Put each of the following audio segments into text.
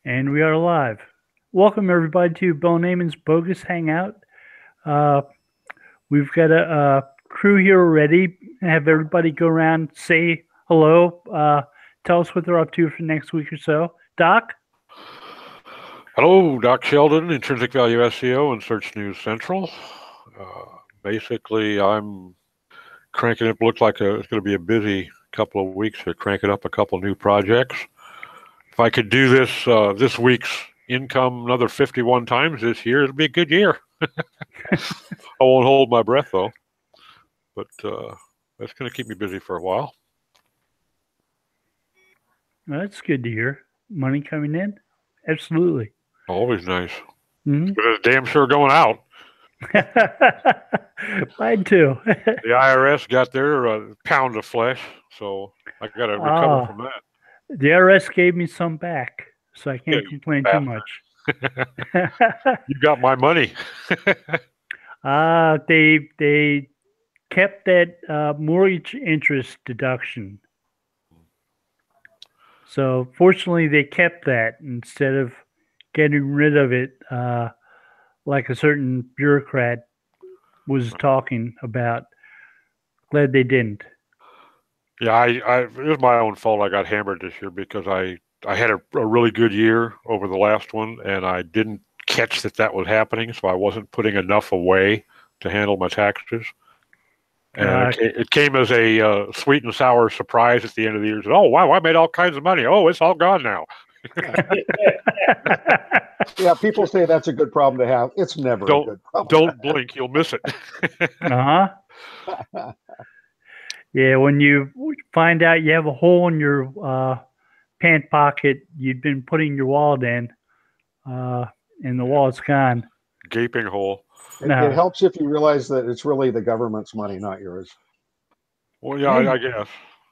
And we are live. Welcome, everybody, to Bill Naaman's Bogus Hangout. Uh, we've got a crew here already. Have everybody go around, say hello, tell us what they're up to for next week or so. Doc? Hello, Doc Sheldon, Intrinsic Value SEO and Search News Central. Basically, I'm cranking it. Looks like it's going to be a busy couple of weeks to cranking up a couple of new projects. If I could do this week's income another 51 times this year, it'll be a good year. I won't hold my breath, though. But that's going to keep me busy for a while. Well, that's good to hear. Money coming in? Absolutely. Always nice. Mm-hmm. But it's damn sure going out. Mine too. The IRS got their pound of flesh, so I got to recover from that. The IRS gave me some back, so I can't complain too much. You got my money. They kept that mortgage interest deduction. So fortunately, they kept that instead of getting rid of it, like a certain bureaucrat was talking about. Glad they didn't. Yeah, it was my own fault. I got hammered this year because I had a really good year over the last one, and I didn't catch that was happening, so I wasn't putting enough away to handle my taxes. And it came as a sweet and sour surprise at the end of the year. Oh, wow, I made all kinds of money. Oh, it's all gone now. Yeah, people say that's a good problem to have. It's never a good problem. Don't blink, you'll miss it. Yeah, when you find out you have a hole in your pant pocket you'd been putting your wallet in, and the wallet's gone. Gaping hole. It helps if you realize that it's really the government's money, not yours. Well, yeah, I guess.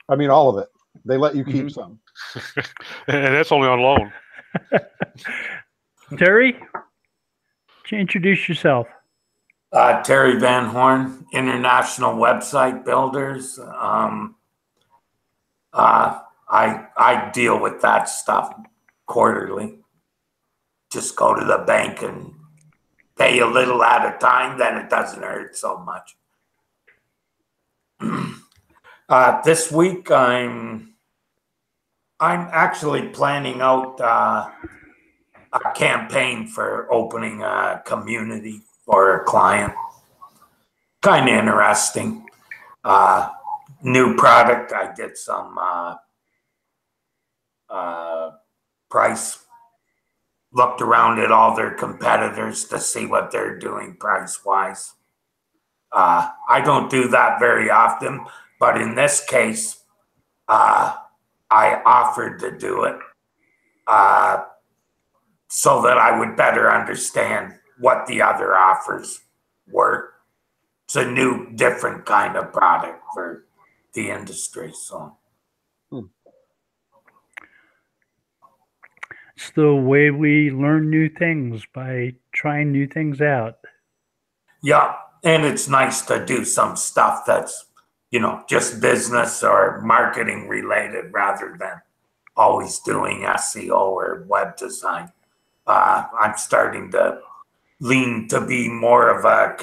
I mean, all of it. They let you keep some. And that's only on loan. Terry, introduce yourself. Terry Van Horn, International Website Builders. I deal with that stuff quarterly. Just go to the bank and pay a little at a time, then it doesn't hurt so much. This week I'm actually planning out a campaign for opening a community for a client. Kind of interesting. New product. I did some price. Looked around at all their competitors to see what they're doing price-wise. I don't do that very often, but in this case, I offered to do it so that I would better understand what the other offers were. It's a new, different kind of product for the industry. So. It's the way we learn new things, by trying new things out. Yeah, and it's nice to do some stuff that's, just business or marketing related rather than always doing SEO or web design. I'm starting to lean to be more of a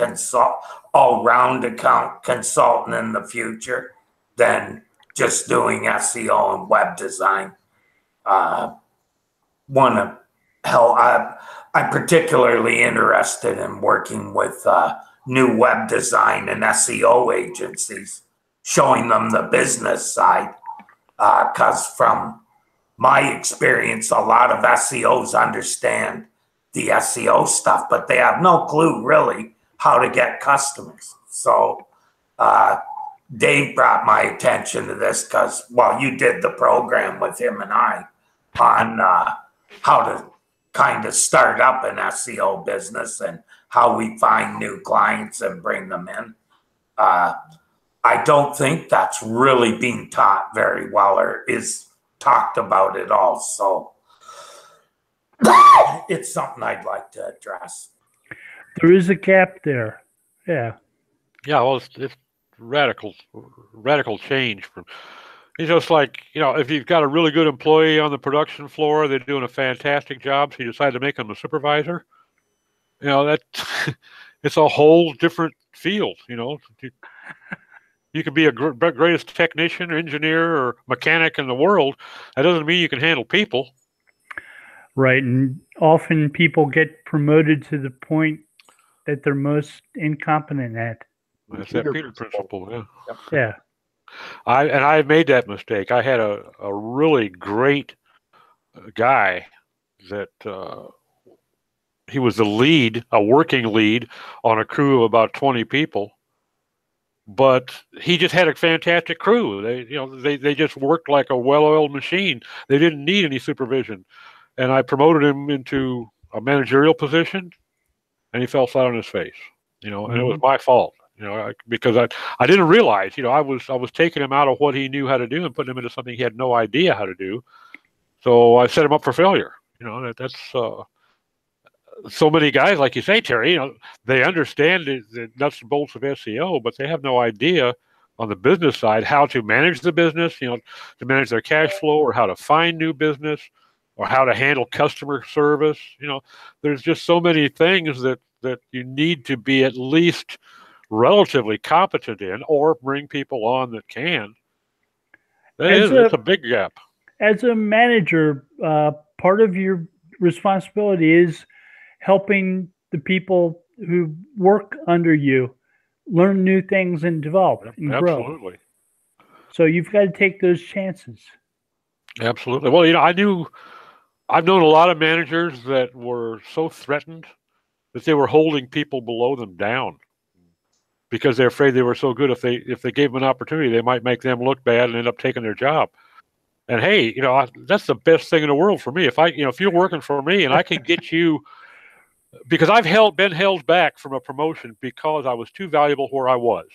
all-round account consultant in the future than just doing SEO and web design. I'm particularly interested in working with new web design and SEO agencies, showing them the business side. Because from my experience, a lot of SEOs understand the SEO stuff, but they have no clue really how to get customers. So Dave brought my attention to this because, you did the program with him and I on how to kind of start up an SEO business and how we find new clients and bring them in. I don't think that's really being taught very well or is talked about at all. So it's something I'd like to address. There is a gap there. Yeah. Yeah, well, it's radical change from It's just like, if you've got a really good employee on the production floor, they're doing a fantastic job, so you decide to make them a supervisor. That it's a whole different field. You could be a greatest technician, or engineer, or mechanic in the world. That doesn't mean you can handle people. Right, and often people get promoted to the point that they're most incompetent at. That's that Peter principle. Yeah. Yep. Yeah. I made that mistake. I had a really great guy that he was the lead, a working lead on a crew of about 20 people. But he just had a fantastic crew. They just worked like a well-oiled machine. They didn't need any supervision. And I promoted him into a managerial position, and he fell flat on his face. And it was my fault. Because I didn't realize. I was taking him out of what he knew how to do and putting him into something he had no idea how to do. So I set him up for failure. That's so many guys, like you say, Terry, they understand the nuts and bolts of SEO, but they have no idea on the business side how to manage the business, to manage their cash flow, or how to find new business, or how to handle customer service. There's just so many things that you need to be at least relatively competent in, or bring people on that can. It's a big gap. As a manager, part of your responsibility is helping the people who work under you learn new things and develop and grow. Absolutely. So you've got to take those chances. Absolutely. Well, I've known a lot of managers that were so threatened that they were holding people below them down because they're afraid they were so good. If they gave them an opportunity, they might make them look bad and end up taking their job. And hey, that's the best thing in the world for me. If you're working for me and I can get you, because I've been held back from a promotion because I was too valuable where I was.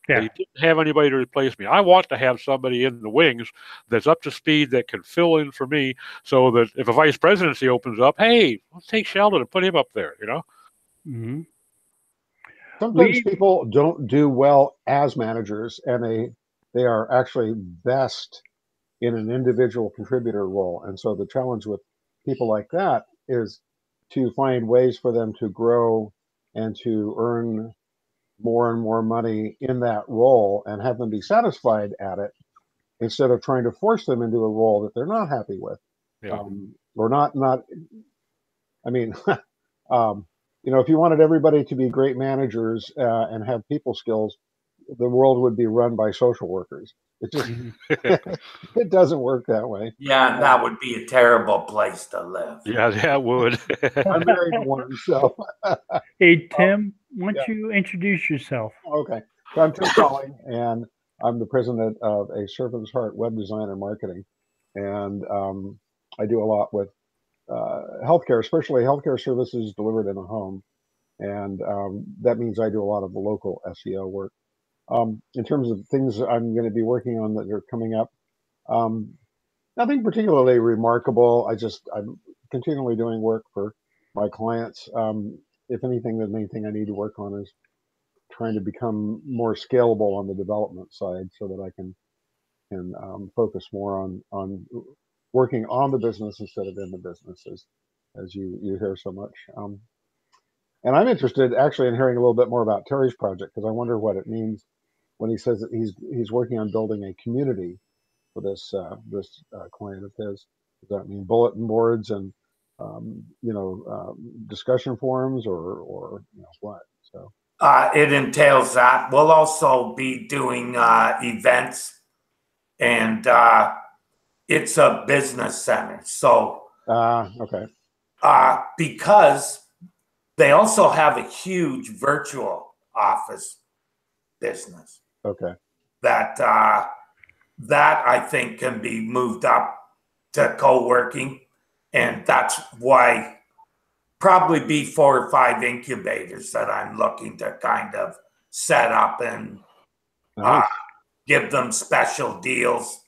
Yeah. They didn't have anybody to replace me. I want to have somebody in the wings that's up to speed that can fill in for me, so that if a vice presidency opens up, hey, let's take Sheldon and put him up there. Mm-hmm. Sometimes people don't do well as managers, and they are actually best in an individual contributor role. And so the challenge with people like that is to find ways for them to grow and to earn more and more money in that role, and have them be satisfied at it, instead of trying to force them into a role that they're not happy with. Yeah. Or not. I mean, if you wanted everybody to be great managers and have people skills, the world would be run by social workers. It just it doesn't work that way. Yeah, that would be a terrible place to live. Yeah, that would. I'm married to one, so. Hey, Tim, why don't you introduce yourself? Okay, so I'm Tim Colling, and I'm the president of A Servant's Heart web design and marketing, and I do a lot with healthcare, especially healthcare services delivered in a home, and that means I do a lot of the local SEO work. In terms of things I'm going to be working on that are coming up, nothing particularly remarkable. I'm continually doing work for my clients. If anything, the main thing I need to work on is trying to become more scalable on the development side, so that I can focus more on working on the business instead of in the business, as you hear so much. And I'm interested actually in hearing a little bit more about Terry's project, because I wonder what it means when he says that he's working on building a community for this client of his. Does that mean bulletin boards and discussion forums, or what? So it entails that. We'll also be doing events, and it's a business center. So okay. Because they also have a huge virtual office business. Okay. That I think can be moved up to co-working, and that's why probably be 4 or 5 incubators that I'm looking to kind of set up and give them special deals.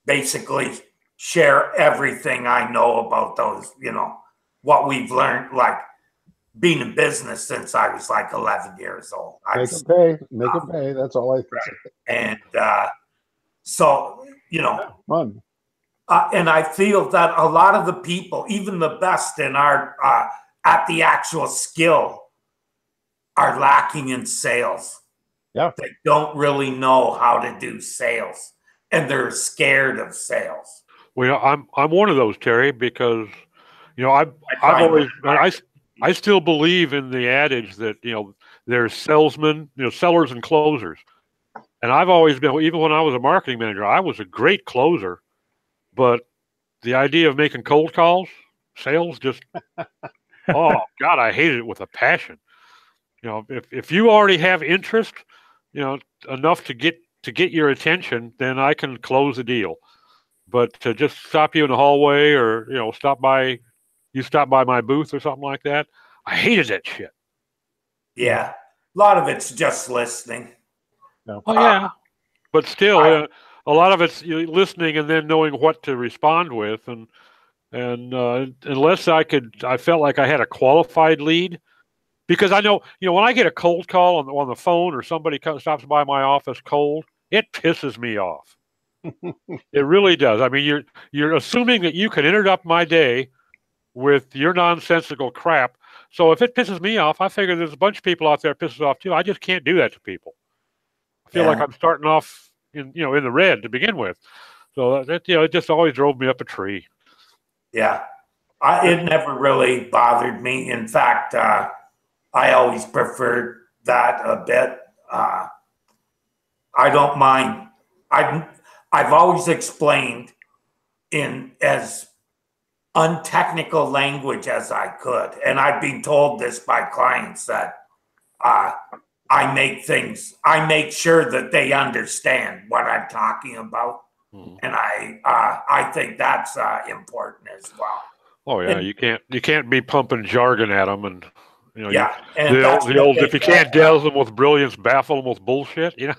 Basically, share everything I know about those, what we've learned, like being in business since I was like 11 years old. Make them pay. That's all I think. And so Fun. And I feel that a lot of the people, even the best in our at the actual skill, are lacking in sales. Yeah. They don't really know how to do sales, and they're scared of sales. Well, I'm one of those, Terry, because I've always I still believe in the adage that there's salesmen, sellers and closers, and I've always been, even when I was a marketing manager, I was a great closer, but the idea of making cold calls, sales, just oh God, I hated it with a passion. If you already have interest, enough to get your attention, then I can close the deal. But to just stop you in the hallway, or stop by my booth or something like that, I hated that shit. Yeah, a lot of it's just listening. No. Oh yeah, but still, a lot of it's listening and then knowing what to respond with, and unless I felt like I had a qualified lead, because I know when I get a cold call on the phone, or somebody stops by my office cold, it pisses me off. It really does. I mean, you're assuming that you can interrupt my day with your nonsensical crap. So if it pisses me off, I figure there's a bunch of people out there pisses off too. I just can't do that to people. I feel like I'm starting off in the red to begin with. So that it just always drove me up a tree. Yeah, it never really bothered me. In fact, I always preferred that a bit. I don't mind. I've always explained in as untechnical language as I could, and I've been told this by clients that I make sure that they understand what I'm talking about, and I think that's important as well. Oh yeah, and you can't be pumping jargon at them, and and the old if you can't dazzle them with brilliance, baffle them with bullshit. Yeah,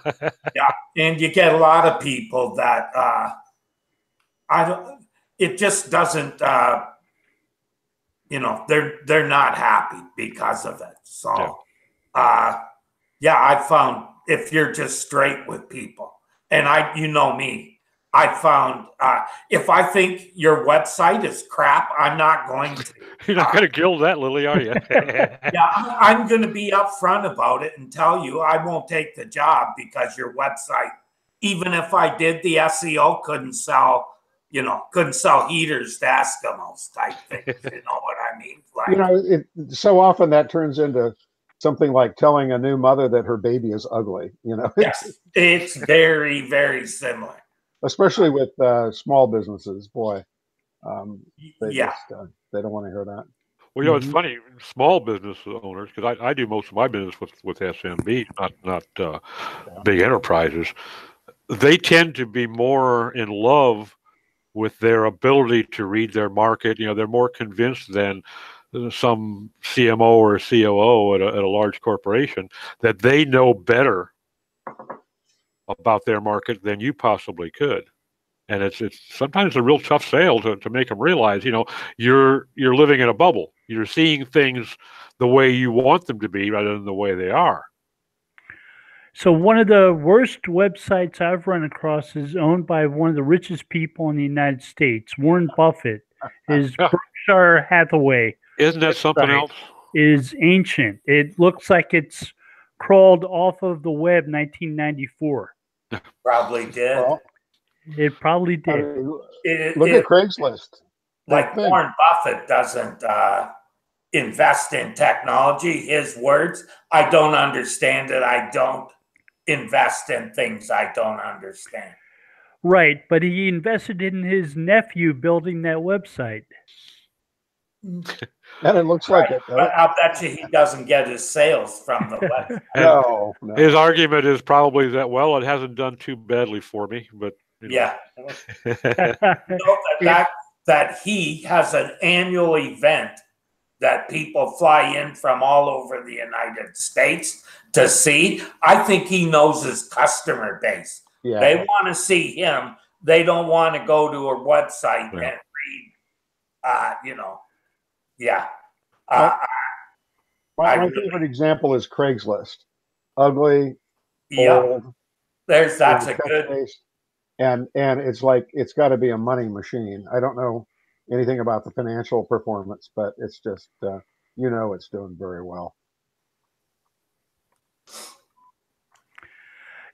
and you get a lot of people that it just doesn't. They're not happy because of it. So, I found if you're just straight with people, and me. I found if I think your website is crap, I'm not going to. You're not going to gild that lily, are you? I'm going to be upfront about it and tell you I won't take the job because your website, even if I did the SEO, couldn't sell heaters to Eskimos type things. You know what I mean? Like, so often that turns into something like telling a new mother that her baby is ugly. Yes, it's very, very similar. Especially with small businesses, boy. They don't want to hear that. Well, it's funny, small business owners, because I do most of my business with SMB, not big enterprises. They tend to be more in love with their ability to read their market. They're more convinced than some CMO or COO at a large corporation that they know better about their market than you possibly could. And it's sometimes a real tough sale to make them realize, you're living in a bubble. You're seeing things the way you want them to be rather than the way they are. So one of the worst websites I've run across is owned by one of the richest people in the United States, Warren Buffett. Is Berkshire Hathaway. Isn't that something else? Is ancient. It looks like it's crawled off of the web 1994. Probably did. Well, it probably did. Look at Craigslist. Like Warren Buffett doesn't invest in technology. His words, I don't understand it. I don't invest in things I don't understand. Right, but he invested in his nephew building that website. And it looks like it. But I'll bet you he doesn't get his sales from the website. No. His argument is probably that, well, it hasn't done too badly for me, but yeah. that he has an annual event that people fly in from all over the United States to see. I think he knows his customer base. Yeah. They want to see him. They don't want to go to a website and read, my favorite example is Craigslist. Ugly, old. That's a good. and it's like it's got to be a money machine. I don't know anything about the financial performance, but it's just it's doing very well.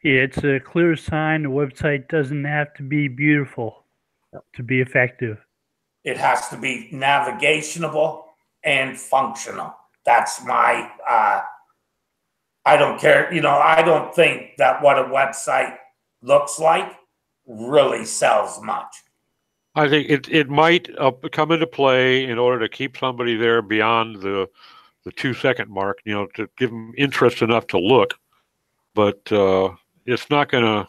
Yeah, it's a clear sign the website doesn't have to be beautiful to be effective. It has to be navigationable and functional. That's my, I don't care. I don't think that what a website looks like really sells much. I think it might come into play in order to keep somebody there beyond the 2-second mark, to give them interest enough to look, but it's not gonna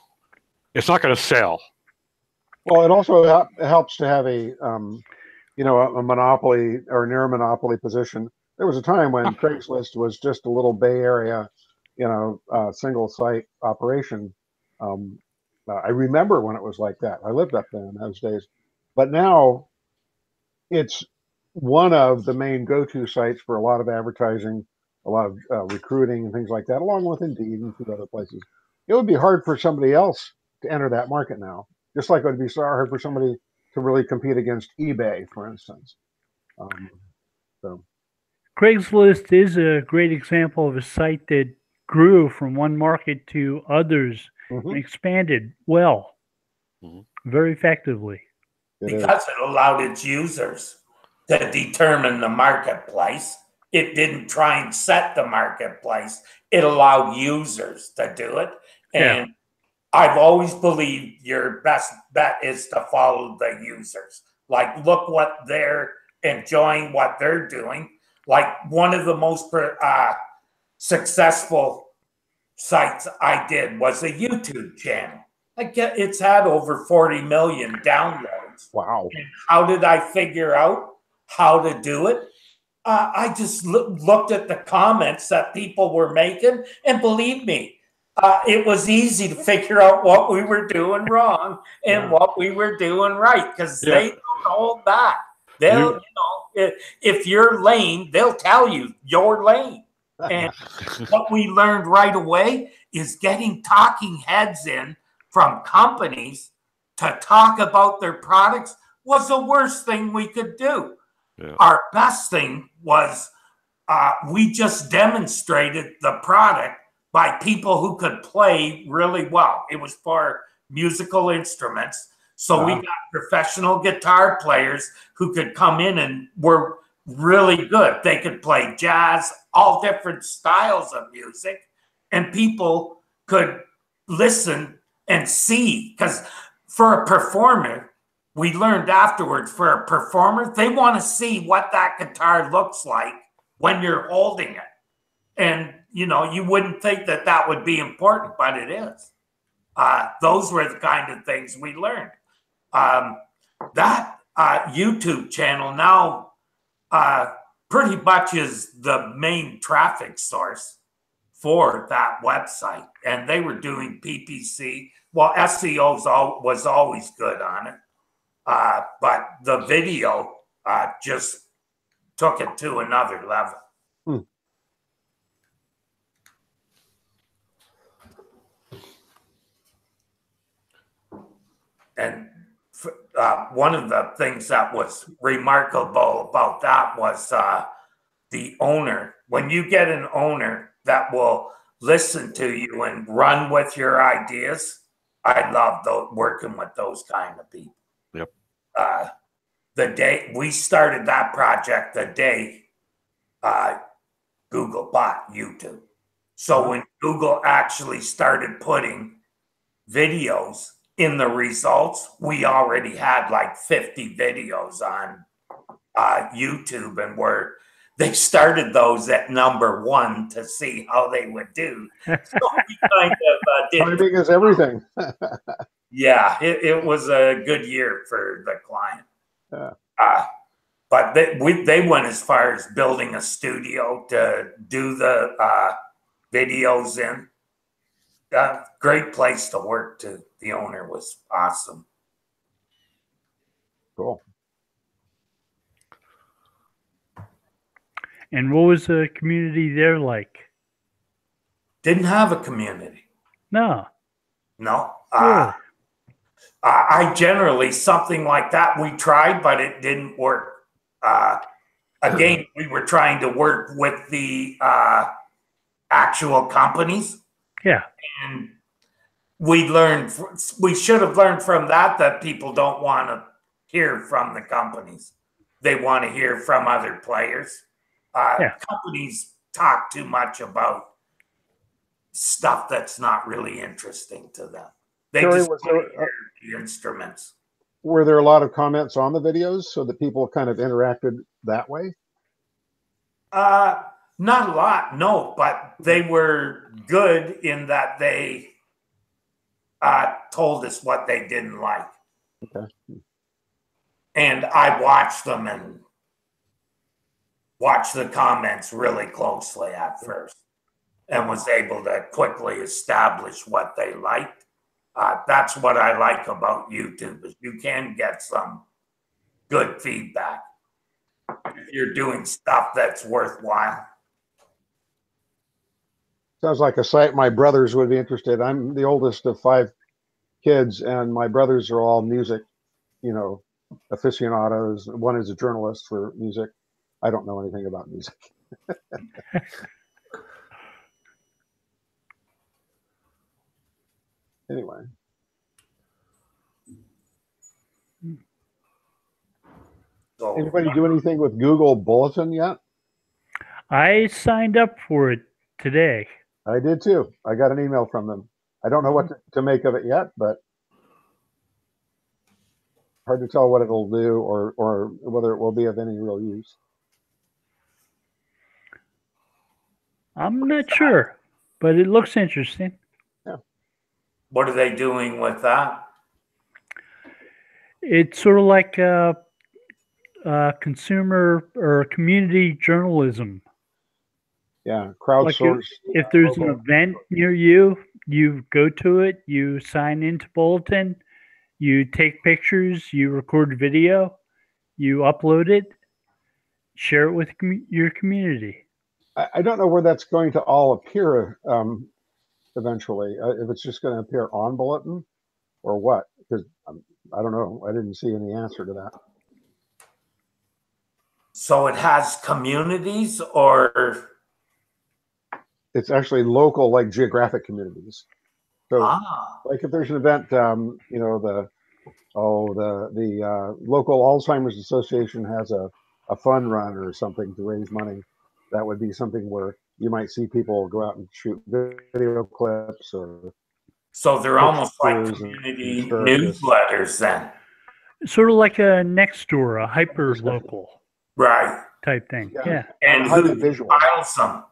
sell. Well, it also helps to have a monopoly or near monopoly position. There was a time when Craigslist was just a little Bay Area, single site operation. I remember when it was like that. I lived up there in those days, but now it's one of the main go-to sites for a lot of advertising, a lot of recruiting and things like that, along with Indeed and a few other places. It would be hard for somebody else to enter that market now, just like it would be so hard for somebody to really compete against eBay, for instance. So Craigslist is a great example of a site that grew from one market to others and expanded well, very effectively. Because it allowed its users to determine the marketplace. It didn't try and set the marketplace. It allowed users to do it. And I've always believed your best bet is to follow the users. Like, look what they're enjoying, what they're doing. Like, one of the most successful sites I did was a YouTube channel. It's had over 40 million downloads. Wow. And how did I figure out how to do it? I just looked at the comments that people were making, and believe me, it was easy to figure out what we were doing wrong and what we were doing right, because they don't hold back. They'll, if you're lame, they'll tell you your lane. And what we learned right away is getting talking heads in from companies to talk about their products was the worst thing we could do. Yeah. Our best thing was we just demonstrated the product by people who could play really well. It was for musical instruments. So we got professional guitar players who could come in and were really good. They could play jazz, all different styles of music, and people could listen and see. Because for a performer, we learned afterwards, for a performer, they want to see what that guitar looks like when you're holding it. And, you wouldn't think that that would be important, but it is. Those were the kind of things we learned. That YouTube channel now pretty much is the main traffic source for that website. And they were doing PPC. Well, SEO was always good on it. But the video just took it to another level. And one of the things that was remarkable about that was the owner. When you get an owner that will listen to you and run with your ideas, I love working with those kind of people. Yep. The day we started that project, the day Google bought YouTube. So when Google actually started putting videos in the results, we already had like 50 videos on YouTube, and they started those at #1 to see how they would do. So we kind of did. Timing is everything. Yeah, it was a good year for the client. Yeah. But they went as far as building a studio to do the videos in. Great place to work too. The owner was awesome. Cool. And what was the community there like? Didn't have a community. No. No. Really? I generally, something like that, we tried, but it didn't work. Again, we were trying to work with the actual companies. Yeah. And we should have learned from that people don't want to hear from the companies. They want to hear from other players. Companies talk too much about stuff that's not really interesting to them. They Terry, just want to hear the instruments. Were there a lot of comments on the videos so that people kind of interacted that way? Not a lot, no, but they were good in that they told us what they didn't like. Okay. And I watched them and watched the comments really closely at first and was able to quickly establish what they liked. That's what I like about YouTube, is you can get some good feedback if you're doing stuff that's worthwhile. Sounds like a site my brothers would be interested. I'm the oldest of 5 kids, and my brothers are all music, aficionados. One is a journalist for music. I don't know anything about music. Anyway. So, anybody do anything with Google Bulletin yet? I signed up for it today. I did too. I got an email from them. I don't know what to make of it yet, but hard to tell what it'll do or whether it will be of any real use. I'm not sure, but it looks interesting. Yeah. What are they doing with that? It's sort of like consumer or community journalism. Yeah, crowdsourced. Like if there's an event near you, you go to it, you sign into Bulletin, you take pictures, you record video, you upload it, share it with your community. I don't know where that's going to all appear eventually. If it's just going to appear on Bulletin or what, because I don't know. I didn't see any answer to that. So it has communities, or it's actually local, like geographic communities. So, like if there's an event, the local Alzheimer's Association has a fun run or something to raise money. That would be something where you might see people go out and shoot video clips or. So they're almost like community newsletters then. Sort of like a Nextdoor, a hyper local, right? Type thing. Yeah. And who compiles them?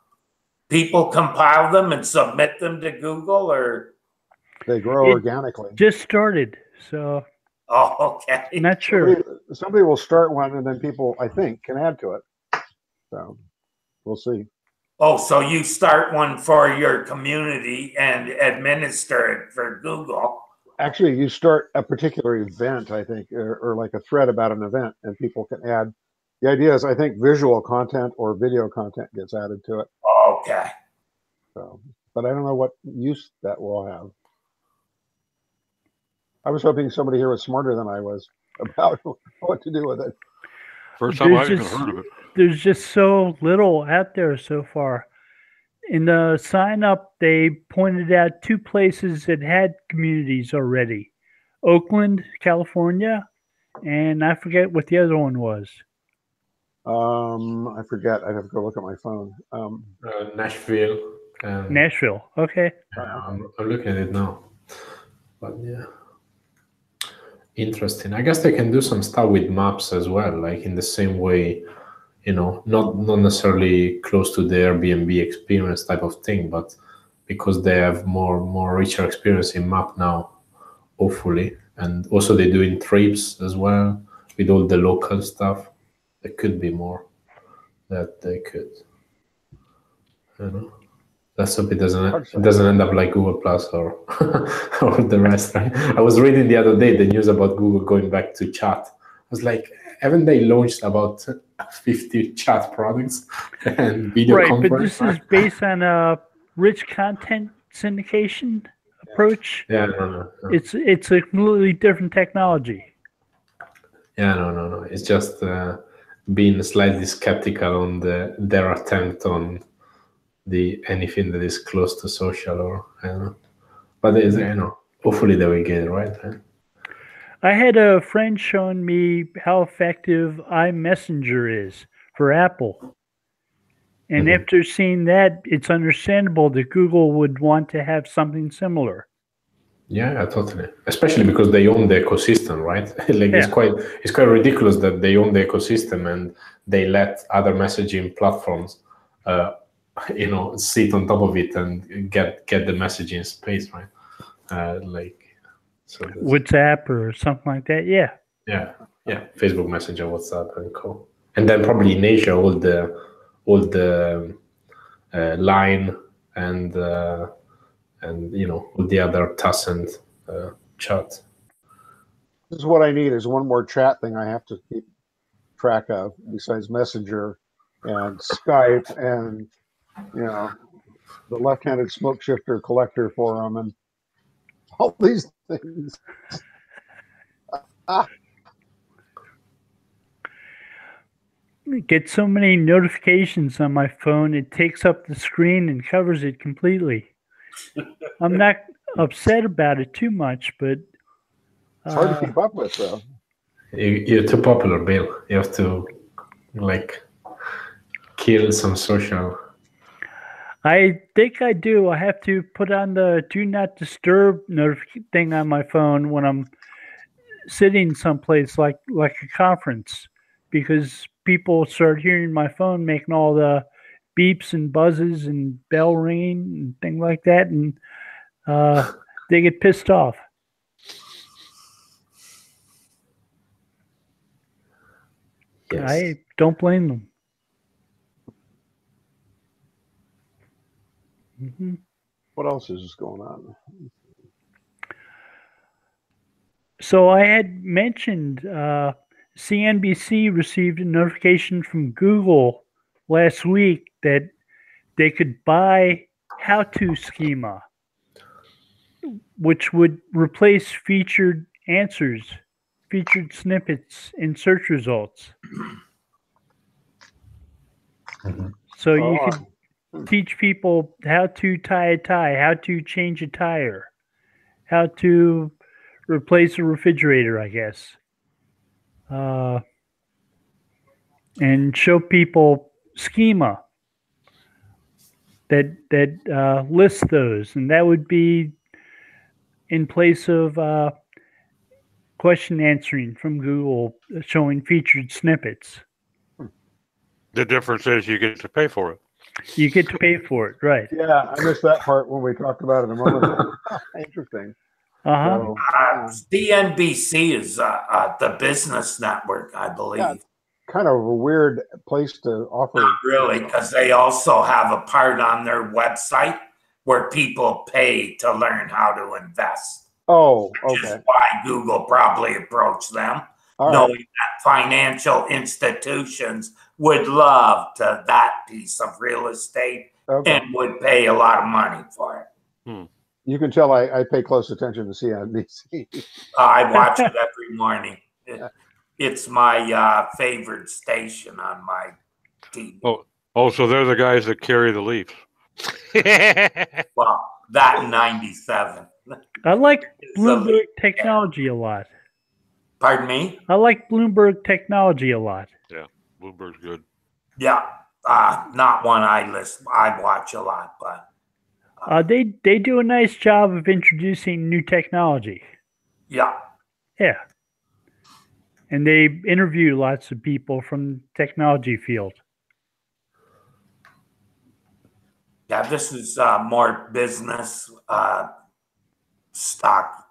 People compile them and submit them to Google, or they grow organically. Just started, so. Oh, okay. Not sure. Somebody will start one, and then people, I think, can add to it. So, we'll see. Oh, so you start one for your community and administer it for Google. Actually, you start a particular event, I think, or like a thread about an event, and people can add. The idea is, I think, visual content or video content gets added to it. Okay. So, but I don't know what use that will have. I was hoping somebody here was smarter than I was about what to do with it. First time I've even heard of it. There's just so little out there so far. In the sign up, they pointed out 2 places that had communities already. Oakland, California, and I forget what the other one was. I forget. I'd have to go look at my phone. Nashville. Nashville. Okay. I'm looking at it now. But yeah. Interesting. I guess they can do some stuff with maps as well, like in the same way, not necessarily close to the Airbnb experience type of thing, but because they have more richer experience in map now, hopefully. And also they're doing trips as well with all the local stuff. There could be more that they could. Let's hope it doesn't end up like Google Plus or or the rest. Right? I was reading the other day the news about Google going back to chat. I was like, haven't they launched about 50 chat products and video conference? But this is based on rich content syndication, approach, Yeah, no. it's a completely different technology. Yeah, no. It's just being slightly skeptical on their attempt on anything that is close to social, or I don't know. But hopefully they will get it right. I had a friend showing me how effective iMessenger is for Apple. And after seeing that, it's understandable that Google would want to have something similar. Yeah, totally. Especially because they own the ecosystem, right? It's quite ridiculous that they own the ecosystem and they let other messaging platforms, sit on top of it and get the messaging space, right? WhatsApp or something like that. Yeah. Yeah. Facebook Messenger, WhatsApp, and co. And then probably in Asia, all the Line and all the other Tencent chat. This is what I need is one more chat thing I have to keep track of besides Messenger and Skype and the left-handed smoke shifter collector forum and all these things. Get so many notifications on my phone, it takes up the screen and covers it completely. I'm not upset about it too much, but it's hard to keep up with, though. You're too popular, Bill. You have to kill some social. I think I do. I have to put on the do not disturb thing on my phone when I'm sitting someplace like a conference, because people start hearing my phone making all the beeps and buzzes and bell ringing and things like that, and they get pissed off. Yes. I don't blame them. Mm-hmm. What else is going on? So I had mentioned CNBC received a notification from Google last week that they could buy how-to schema, which would replace featured answers, featured snippets in search results. Mm-hmm. So you could teach people how to tie a tie, how to change a tire, how to replace a refrigerator, I guess, and show people schema that lists those, and that would be in place of question answering from Google showing featured snippets. The difference is you get to pay for it. You get to pay for it, right? Yeah, I missed that part when we talked about it a moment ago. Interesting. So, CNBC is the business network, I believe. Yeah, kind of a weird place to offer. Not really, because they also have a part on their website where people pay to learn how to invest. Oh, okay. Which is why Google probably approached them, knowing that financial institutions would love that piece of real estate and would pay a lot of money for it. You can tell I pay close attention to CNBC. I watch it every morning. It's my favorite station on my TV. Oh, so they're the guys that carry the Leafs. Well, that in 97. I like Bloomberg Technology a lot. Pardon me? I like Bloomberg Technology a lot. Yeah, Bloomberg's good. Yeah, not one I watch a lot, but they do a nice job of introducing new technology. Yeah. Yeah. And they interview lots of people from the technology field. Yeah, this is more business, stock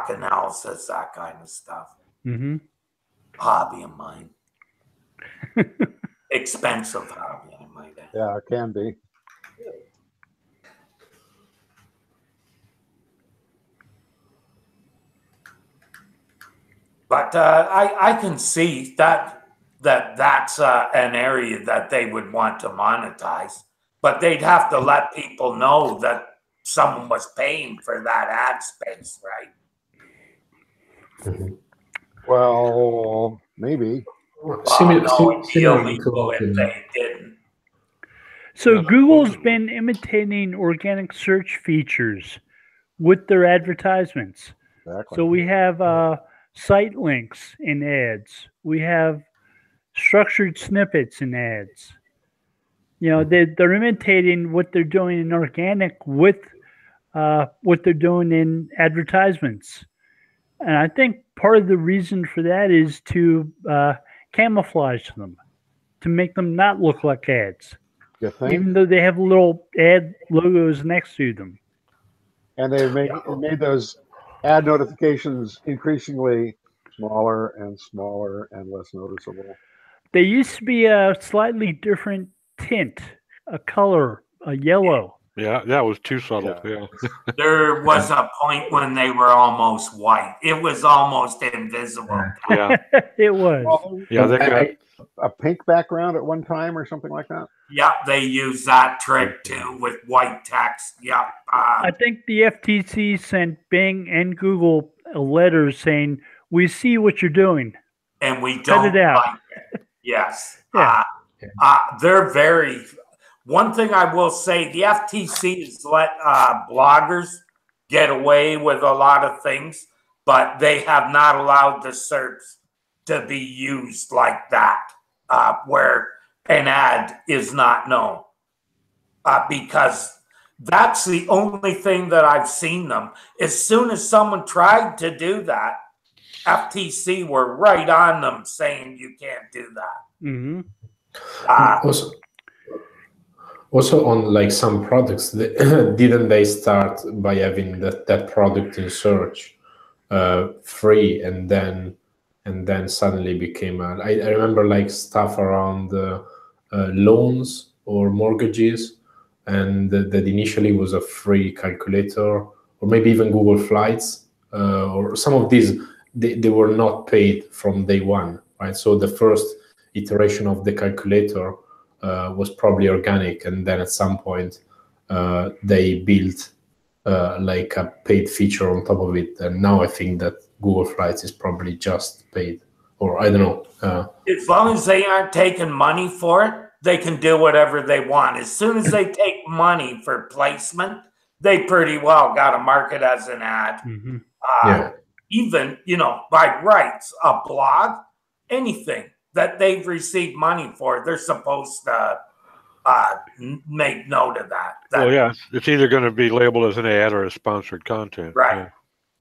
analysis, that kind of stuff. Mm-hmm. Hobby of mine. Expensive hobby, I might add. Yeah, it can be. But I can see that's an area that they would want to monetize. But they'd have to let people know that someone was paying for that ad space, right? Well, maybe. It's illegal if they didn't. So Google's been imitating organic search features with their advertisements. Exactly. So we have site links in ads. We have structured snippets in ads. You know, they're imitating what they're doing in organic with what they're doing in advertisements. And I think part of the reason for that is to camouflage them, to make them not look like ads, You think? even though they have little ad logos next to them. And they've made those ad notifications increasingly smaller and smaller and less noticeable. They used to be a slightly different tint, a color, a yellow. Yeah, that was too subtle. Yeah. There was a point when they were almost white. It was almost invisible. Yeah. It was. Well, Yeah, they got a pink background at one time or something like that. Yeah, they use that trick too with white text. Yeah. I think the FTC sent Bing and Google a letter saying, "We see what you're doing. And we Cut don't it out." like it. Yes. Yeah. They're very. One thing I will say, the FTC has let bloggers get away with a lot of things, but they have not allowed the search to be used like that, where an ad is not known. Because that's the only thing that I've seen them. As soon as someone tried to do that, FTC were right on them saying you can't do that. Mm-hmm. Also on like some products, didn't they start by having that product in search free and then suddenly became I remember like stuff around loans or mortgages, and that initially was a free calculator, or maybe even Google Flights, or some of these they were not paid from day one, right? So the first iteration of the calculator was probably organic, and then at some point they built like a paid feature on top of it, and now I think that Google Flights is probably just paid, or I don't know. As long as they aren't taking money for it, they can do whatever they want. As soon as they take money for placement, they pretty well got to mark it as an ad. Mm-hmm. Even, by rights, a blog, anything that they've received money for, they're supposed to make note of that. Well, yeah, it's either going to be labeled as an ad or as sponsored content. Right, Yeah.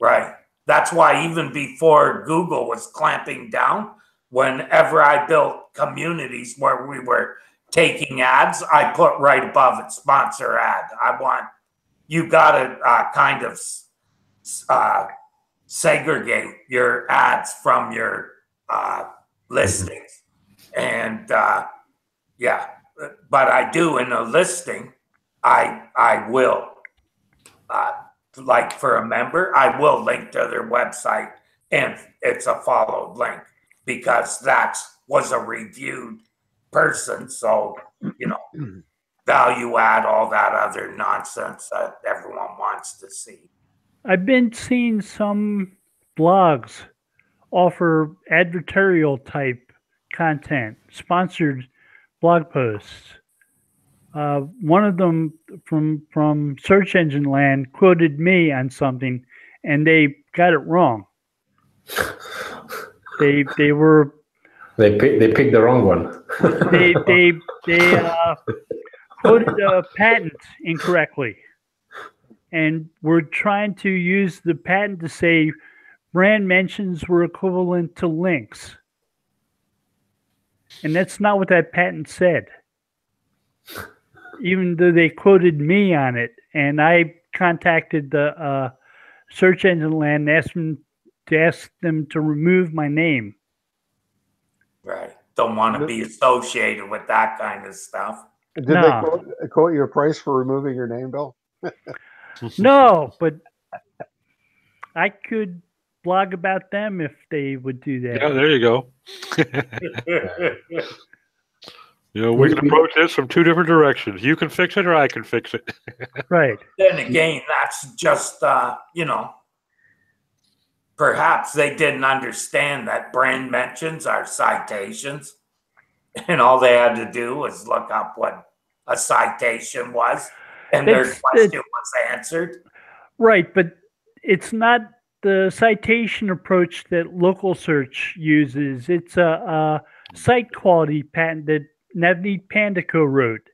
right. That's why even before Google was clamping down, whenever I built communities where we were taking ads, I put right above it, sponsor ad. You got to kind of segregate your ads from your listings. And but I do in a listing, I will, like for a member, I will link to their website, and it's a followed link because that was a reviewed person. So, value add, all that other nonsense that everyone wants to see. I've been seeing some blogs offer advertorial type content, sponsored blog posts. One of them from Search Engine Land quoted me on something, and they got it wrong. They picked the wrong one. they quoted a patent incorrectly, and were trying to use the patent to say brand mentions were equivalent to links. And that's not what that patent said. Even though they quoted me on it, and I contacted the Search Engine Land and ask them to remove my name. Right. Don't want to be associated with that kind of stuff. Did they quote your price for removing your name, Bill? No, but I could blog about them if they would do that. Yeah, there you go. We can approach this from two different directions. You can fix it, or I can fix it. Right. Then again, that's just, perhaps they didn't understand that brand mentions are citations, and all they had to do was look up what a citation was, and their question was answered. Right, but it's not the citation approach that local search uses. It's a site quality patent that Navneet Pandako wrote,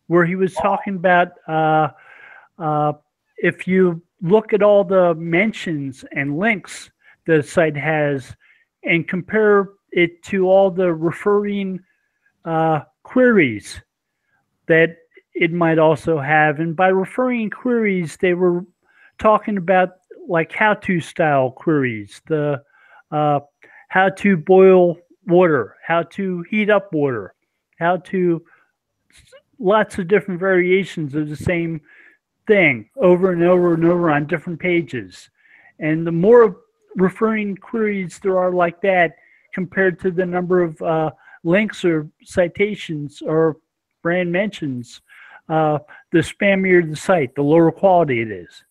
where he was talking about if you look at all the mentions and links the site has and compare it to all the referring queries that it might also have. And by referring queries, they were talking about like how-to style queries, the how to boil water, how to heat up water, how to lots of different variations of the same thing over and over and over on different pages. And the more referring queries there are like that compared to the number of links or citations or brand mentions, the spammier the site, the lower quality it is.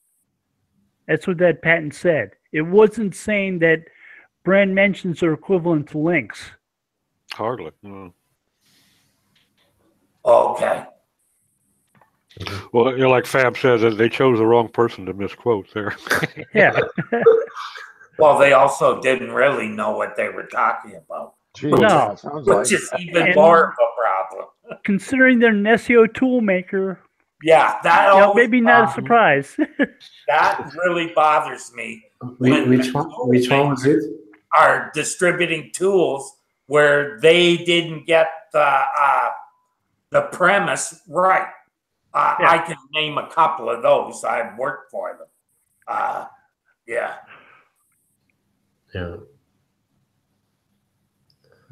That's what that patent said. It wasn't saying that brand mentions are equivalent to links. Hardly. No. Okay. Well, like Fab says, they chose the wrong person to misquote there. Yeah. Well, they also didn't really know what they were talking about. Gee, No. yeah, sounds like Which is even And- more of a problem. Considering they're an SEO tool maker, Yeah, that always maybe not a bothers- surprise. that really bothers me. Which one was it? Are distributing tools where they didn't get the premise right. I can name a couple of those. I've worked for them. Yeah. Yeah.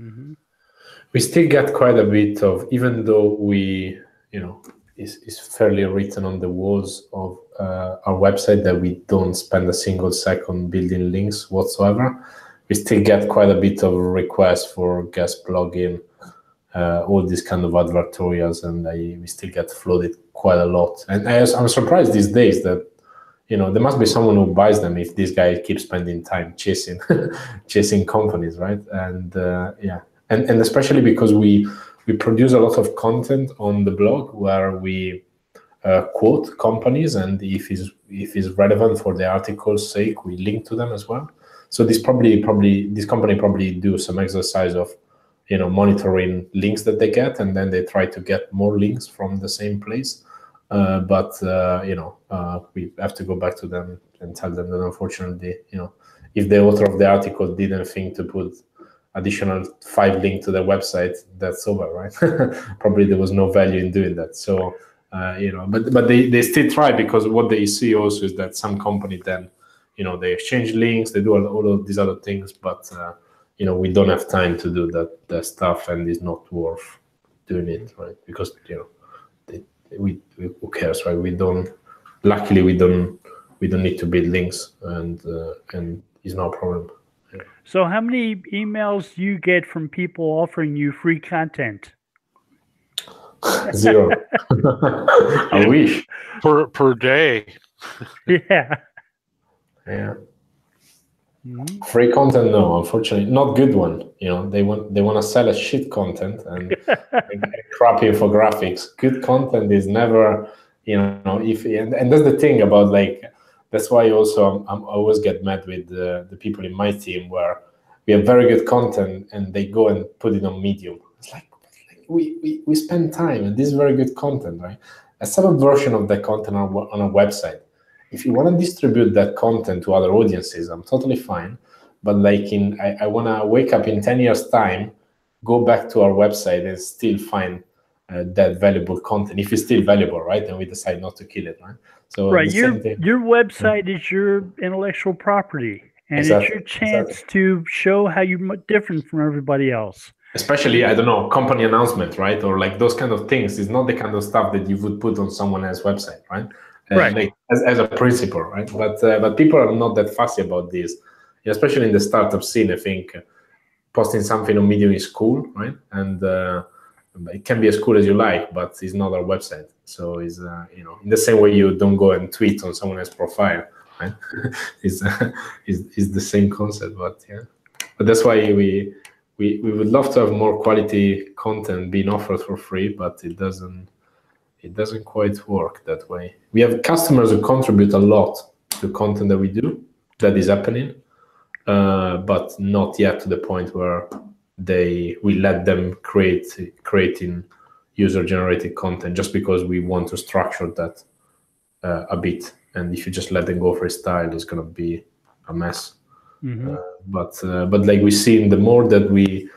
Mm-hmm. We still get quite a bit of, even though we, is fairly written on the walls of our website that we don't spend a single second building links whatsoever. We still get quite a bit of requests for guest plugin, all these kind of advertorials, and we still get flooded quite a lot. And I'm surprised these days that, there must be someone who buys them if this guy keeps spending time chasing companies, right? And and especially because we produce a lot of content on the blog where we quote companies, and if it's relevant for the article's sake, we link to them as well. So this company probably do some exercise of monitoring links that they get, and then they try to get more links from the same place. But we have to go back to them and tell them that unfortunately, if the author of the article didn't think to put additional 5 links to their website, that's over, right? Probably there was no value in doing that. So, but they still try, because what they see also is that some company then, they exchange links, they do all of these other things, but we don't have time to do that stuff, and it's not worth doing it, right? Because we who cares, right? Luckily we don't need to build links, and it's no problem. Yeah. So how many emails do you get from people offering you free content? 0. I wish. Per day. Yeah. Yeah. Mm-hmm. Free content, no, unfortunately, not good one. They want to sell a shit content and crap infographics. Good content is never, and that's the thing about, like, that's why also I always get mad with the people in my team, where we have very good content and they go and put it on Medium. It's like we spend time, and this is very good content, right? A separate version of that content on a website. If you want to distribute that content to other audiences, I'm totally fine. But like I want to wake up in 10 years' time, go back to our website and still find that valuable content, if it's still valuable, right? And we decide not to kill it, right? So right, your website is your intellectual property, and Exactly. it's your chance to show how you're different from everybody else. Especially, I don't know, company announcement, right? Or like those kind of things. It's not the kind of stuff that you would put on someone else's website, right? Right. Like, as a principle, right? But people are not that fussy about this, especially in the startup scene. I think posting something on Medium is cool, right? And it can be as cool as you like, but it's not our website. So it's in the same way you don't go and tweet on someone else's profile, right? It's the same concept, but yeah. But that's why we would love to have more quality content being offered for free, but it doesn't quite work that way. We have customers who contribute a lot to content that we do, that is happening, but not yet to the point where we let them creating user-generated content, just because we want to structure that a bit. And if you just let them go freestyle, it's going to be a mess. Mm-hmm. But like we see, the more that we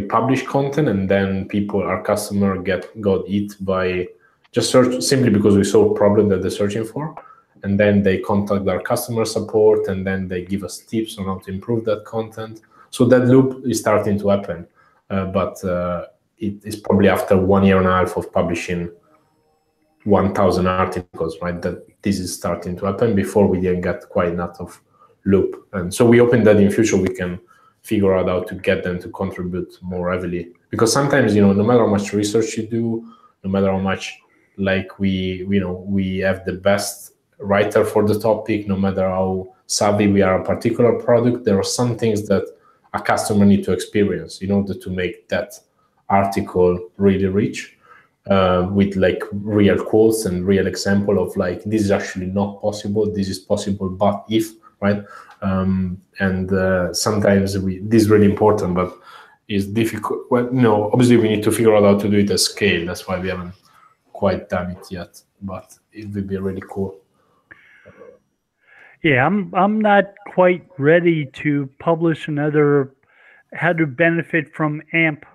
publish content, and then our customer got it by just search, simply because we solve a problem that they're searching for, and then they contact our customer support, and then they give us tips on how to improve that content. So that loop is starting to happen, but it is probably after 1.5 years of publishing 1,000 articles, right, that this is starting to happen. Before, we didn't get quite enough of loop, and so we hope that in future we can figure out how to get them to contribute more heavily, because sometimes, no matter how much research you do, no matter how much like we have the best writer for the topic, no matter how savvy we are a particular product, there are some things that a customer need to experience in order to make that article really rich, with like real quotes and real example of like, this is actually not possible, this is possible, but if, right? And sometimes this is really important, but it's difficult. Well, obviously we need to figure out how to do it at scale. That's why we haven't quite done it yet, but it would be really cool. Yeah, I'm not quite ready to publish another how to benefit from AMP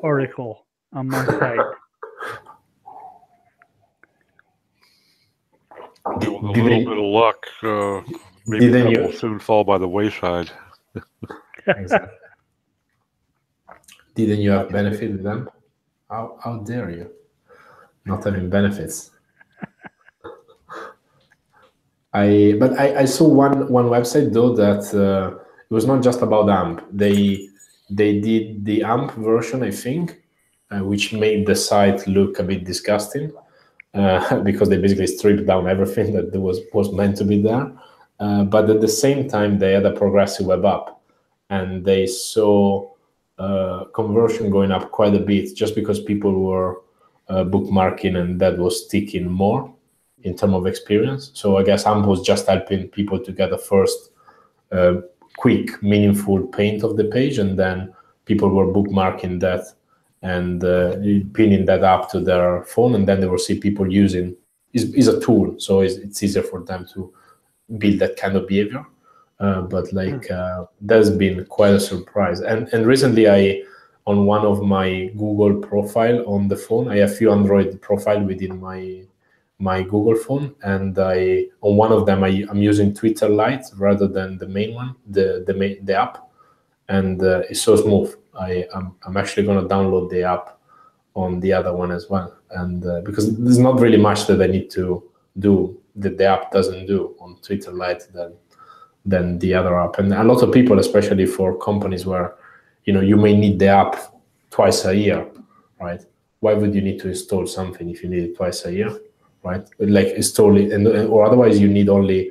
article on my site. With a little bit of luck, maybe that will soon fall by the wayside. Exactly. Didn't you have benefit with them? How dare you not having benefits? I saw one website though that it was not just about AMP. They did the AMP version, I think, which made the site look a bit disgusting, because they basically stripped down everything that was meant to be there. But at the same time, they had a progressive web app, and they saw conversion going up quite a bit, just because people were bookmarking, and that was sticking more in terms of experience. So I guess AMP was just helping people to get a first quick, meaningful paint of the page, and then people were bookmarking that and pinning that up to their phone, and then they will see people using. Is a tool, so it's easier for them to build that kind of behavior. But that's been quite a surprise. And recently, on one of my Google profile on the phone, I have a few Android profile within my Google phone, and on one of them I'm using Twitter Lite rather than the main one, the app, and it's so smooth. I'm actually going to download the app on the other one as well, and because there's not really much that I need to do that the app doesn't do on Twitter Lite than the other app. And a lot of people, especially for companies where you may need the app twice a year, right? Why would you need to install something if you need it twice a year, right? Like install it, or otherwise you need only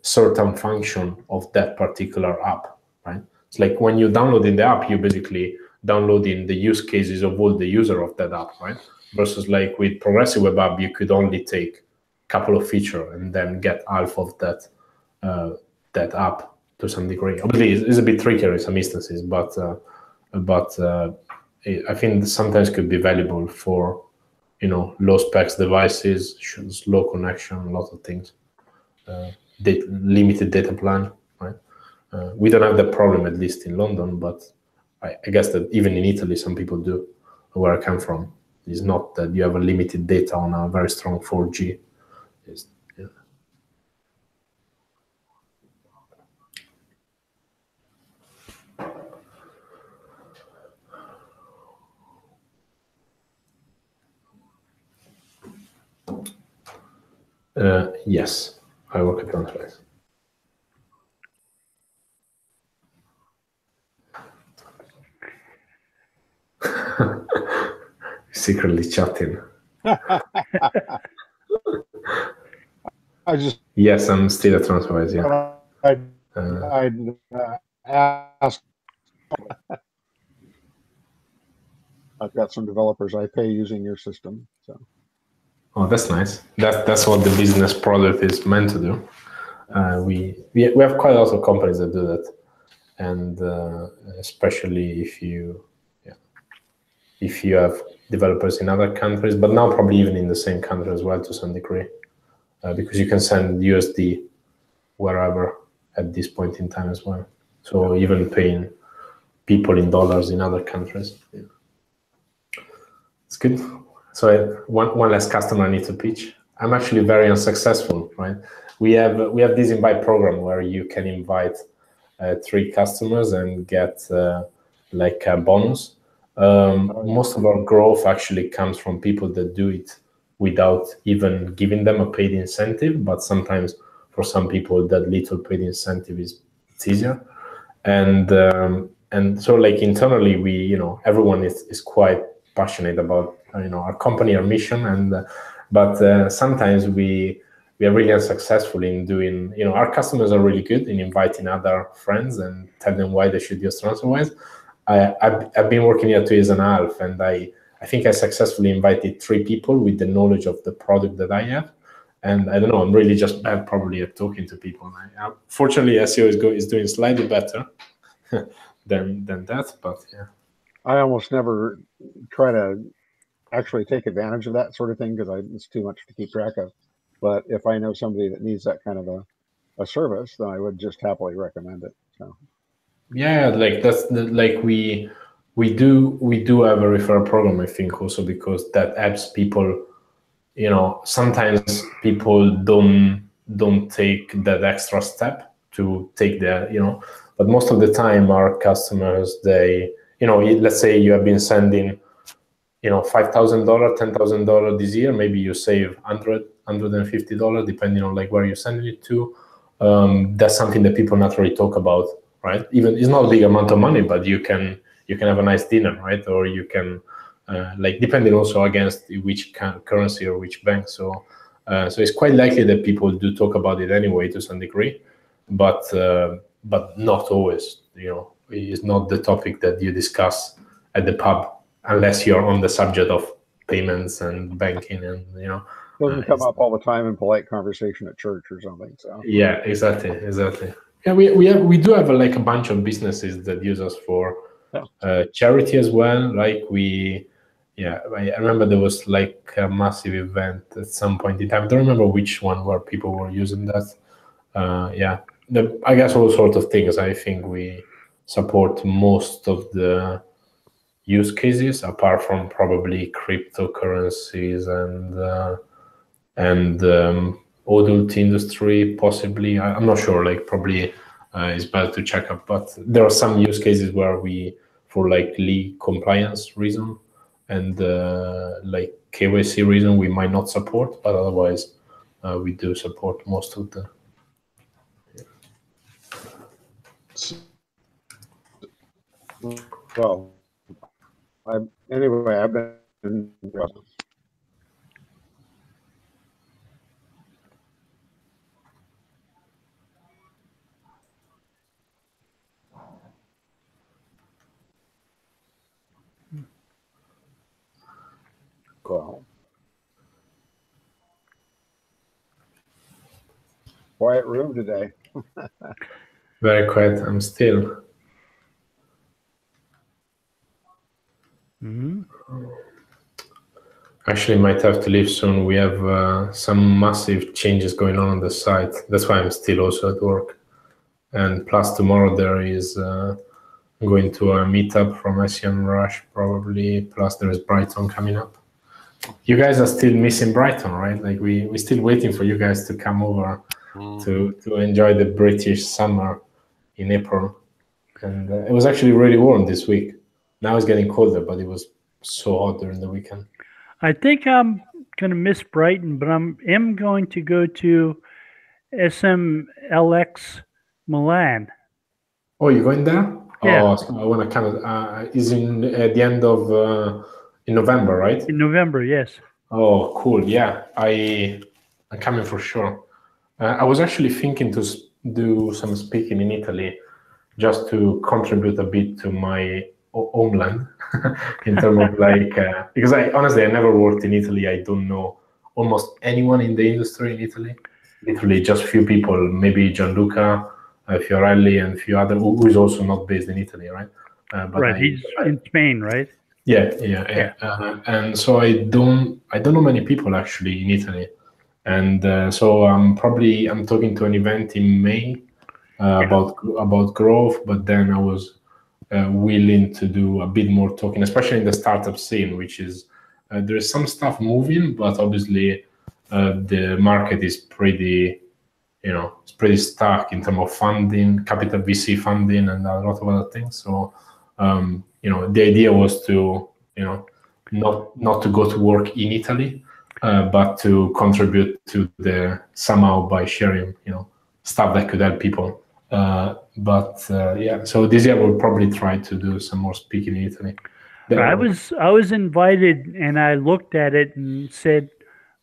certain function of that particular app, right? It's like when you're downloading the app, you're basically downloading the use cases of all the user of that app, right? Versus like with progressive web app, you could only take a couple of features and then get half of that app to some degree. Obviously, it's a bit trickier in some instances, but I think sometimes could be valuable for low specs devices, slow connection, a lot of things. Limited data plan, right? We don't have that problem, at least in London, but I guess that even in Italy, some people do. Where I come from, it's not that you have a limited data on a very strong 4G. Yes, I work at Transference. secretly chatting. I just Yes, I'm still a TransferWise. Yeah. I'd ask. I've got some developers I pay using your system. So. Oh, that's nice. That's what the business product is meant to do. We have quite a lot of companies that do that, and especially if you have developers in other countries, but now probably even in the same country as well to some degree, because you can send USD wherever at this point in time as well. So even paying people in dollars in other countries. Yeah. It's good. So one less customer I need to pitch. I'm actually very unsuccessful, right? We have this invite program where you can invite 3 customers and get like a bonus. Most of our growth actually comes from people that do it without even giving them a paid incentive, but sometimes for some people that little paid incentive it's easier. And so like internally we, everyone is quite passionate about our company, our mission, but sometimes we are really unsuccessful in doing, our customers are really good in inviting other friends and tell them why they should use TransferWise. I've been working here 2.5 years, and I think I successfully invited 3 people with the knowledge of the product that I have. And I don't know, I'm really just bad probably at talking to people. Fortunately, SEO is doing slightly better than that, but yeah. I almost never try to actually take advantage of that sort of thing because it's too much to keep track of. But if I know somebody that needs that kind of a service, then I would just happily recommend it. So. Yeah, like we do have a referral program, I think, also because that helps people. Sometimes people don't take that extra step to take but most of the time our customers, they, let's say you have been sending, $5,000, $10,000 this year, maybe you save $150, depending on like where you're sending it to. That's something that people naturally talk about, right? Even it's not a big amount of money, but you can have a nice dinner, right? Or you can, like depending also against which currency or which bank. So it's quite likely that people do talk about it anyway to some degree, but not always. It's not the topic that you discuss at the pub unless you're on the subject of payments and banking, and doesn't come up all the time in polite conversation at church or something. So yeah, exactly. Yeah, we do have a bunch of businesses that use us for charity as well. Like I remember there was like a massive event at some point in time. I don't remember which one where people were using that. I guess all sorts of things. I think we support most of the use cases apart from probably cryptocurrencies and adult industry possibly. I'm not sure, like probably it's better to check up, but there are some use cases where we, for like legal compliance reason and like KYC reason, we might not support, but otherwise we do support most of the. Well, I've been. Well, quiet room today. Very quiet. I'm still. Mm-hmm. Actually, might have to leave soon. We have some massive changes going on the site. That's why I'm still also at work. And plus tomorrow there is going to a meetup from Asian Rush probably. Plus there is Brighton coming up. You guys are still missing Brighton, right? Like we're still waiting for you guys to come over to enjoy the British summer in April. And it was actually really warm this week. Now it's getting colder, but it was so hot during the weekend. I think I'm going to miss Brighton, but I am going to go to SMLX Milan. Oh, you're going there? Yeah. Oh, so I want to kind of. Is in at the end of In November, right? In November, yes. Oh, cool. Yeah, I'm coming for sure. I was actually thinking to do some speaking in Italy, just to contribute a bit to my homeland in terms of like, because I honestly I never worked in Italy. I don't know almost anyone in the industry in Italy. Literally just few people, maybe Gianluca, Fiorelli, and a few other who is also not based in Italy, right? But Right, he's in Spain, right? Yeah. And so I don't know many people actually in Italy, and so I'm talking to an event in May about growth, but then I was willing to do a bit more talking, especially in the startup scene, which is there is some stuff moving, but obviously the market is pretty, it's pretty stuck in terms of funding, capital VC funding, and a lot of other things. So the idea was to not to go to work in Italy, but to contribute to the somehow by sharing stuff that could help people. So this year we'll probably try to do some more speaking in Italy. I was invited, and I looked at it and said,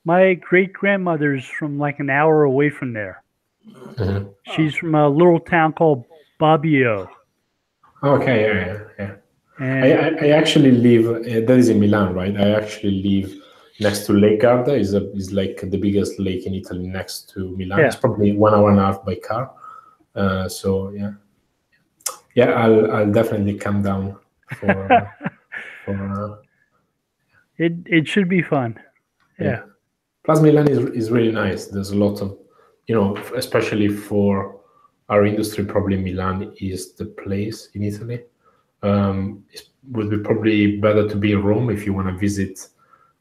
my great grandmother's from like an hour away from there. Mhm. She's from a little town called Bobbio. Okay, yeah. And I actually live. That is in Milan, right? I actually live next to Lake Garda. Is like the biggest lake in Italy next to Milan. Yeah. It's probably 1 hour and a half by car. So yeah. I'll definitely come down for. it should be fun. Yeah. Plus, Milan is really nice. There's a lot of, especially for our industry, probably Milan is the place in Italy. It would be probably better to be in Rome if you want to visit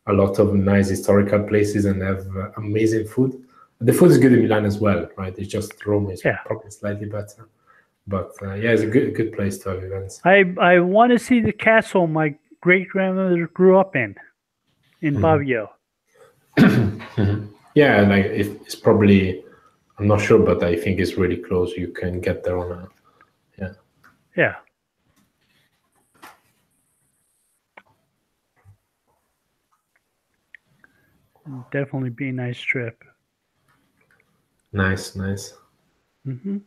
a lot of nice historical places and have amazing food. The food is good in Milan as well, right? It's just Rome is probably slightly better. But it's a good place to have events. I want to see the castle my great grandmother grew up in Bobbio. Yeah, and it's probably, I'm not sure, but I think it's really close. You can get there on a, Yeah. Definitely be a nice trip. Nice. Mm-hmm.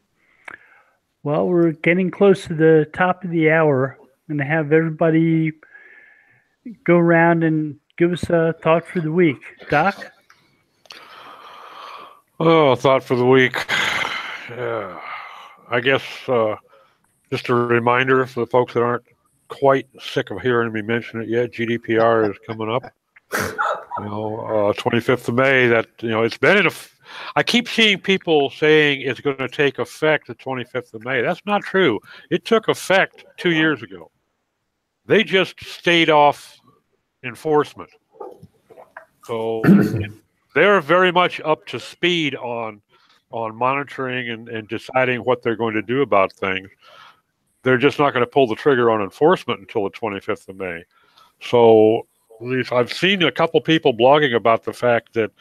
Well, we're getting close to the top of the hour. I'm going to have everybody go around and give us a thought for the week. Doc? Oh, thought for the week. I guess just a reminder for the folks that aren't quite sick of hearing me mention it yet, GDPR is coming up. 25th of May, that, it's been I keep seeing people saying it's going to take effect the 25th of May. That's not true. It took effect 2 years ago. They just stayed off enforcement. So they're very much up to speed on monitoring and deciding what they're going to do about things. They're just not going to pull the trigger on enforcement until the 25th of May. So I've seen a couple people blogging about the fact that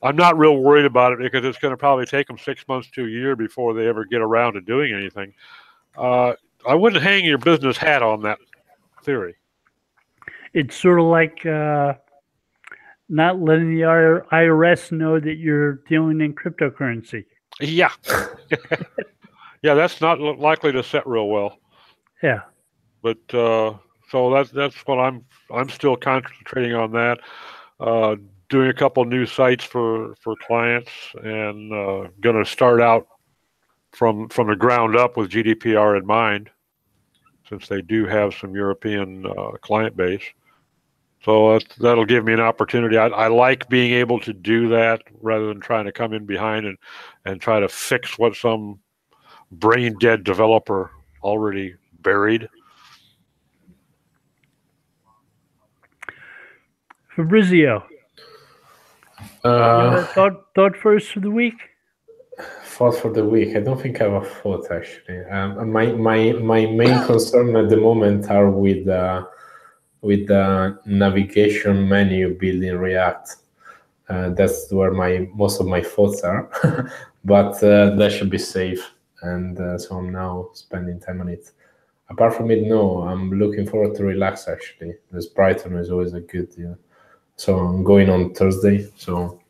I'm not real worried about it because it's going to probably take them 6 months to a year before they ever get around to doing anything. I wouldn't hang your business hat on that theory. It's sort of like not letting the IRS know that you're dealing in cryptocurrency. Yeah. Yeah, that's not likely to set real well. Yeah. But so that's what I'm still concentrating on that. Doing a couple new sites for clients, and going to start out from the ground up with GDPR in mind, since they do have some European client base. So that'll give me an opportunity. I like being able to do that rather than trying to come in behind and try to fix what some brain dead developer already buried. Fabrizio, thought first for the week? Thought for the week. I don't think I have a thought actually. My main concern at the moment are with the navigation menu built in React. That's where most of my thoughts are. But that should be safe, and so I'm now spending time on it. apart from it, no. I'm looking forward to relax. Actually, this Brighton is always a good. So I'm going on Thursday. So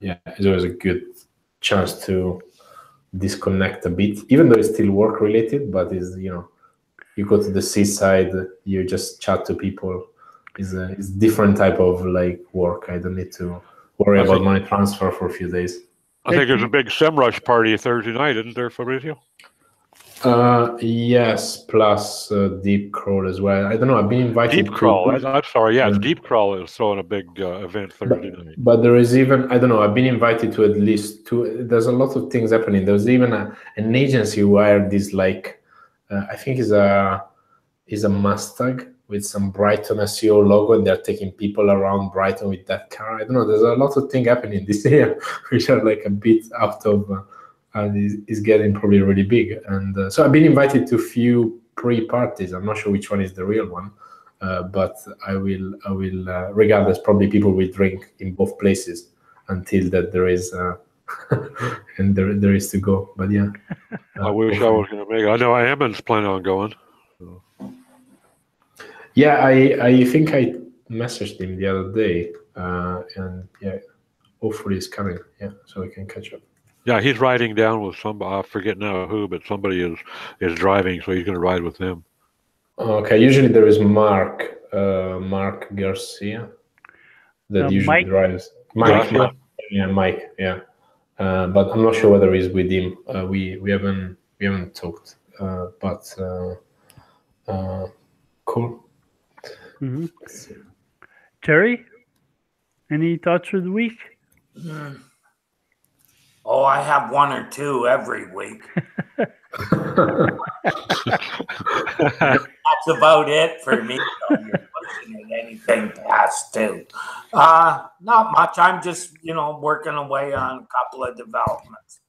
yeah, it's always a good chance to disconnect a bit, even though it's still work related. But is you go to the seaside, you just chat to people. It's different type of like work. I don't need to worry about money transfer for a few days. I think there's a big SEMrush party Thursday night, isn't there, Fabrizio? Yes, plus Deep Crawl as well. I don't know. I've been invited. Deep Crawl. I'm sorry. Yeah, Deep Crawl is throwing a big event Thursday night. But there is even, I don't know. I've been invited to at least two. There's a lot of things happening. There's even an agency who hired this like, I think is a Mustang with some Brighton SEO logo, and they're taking people around Brighton with that car. I don't know. There's a lot of things happening this year, which are like a bit out of. And is getting probably really big. And so I've been invited to a few pre-parties. I'm not sure which one is the real one, but I will regardless, probably people will drink in both places until that there is, and there is to go. But yeah. I wish I was going to make it. I know Ammon's planning on going. So. Yeah, I think I messaged him the other day, and yeah, hopefully he's coming. Yeah, so we can catch up. Yeah, he's riding down with somebody. I forget now who, but somebody is driving, so he's going to ride with them. Okay. Usually there is Mark Garcia that usually drives. Mike. Yeah. But I'm not sure whether he's with him. We haven't talked. But cool. Mm-hmm. Terry, any thoughts for the week? Oh, I have one or two every week. That's about it for me. You're pushing it anything past two. Not much. I'm just, working away on a couple of developments.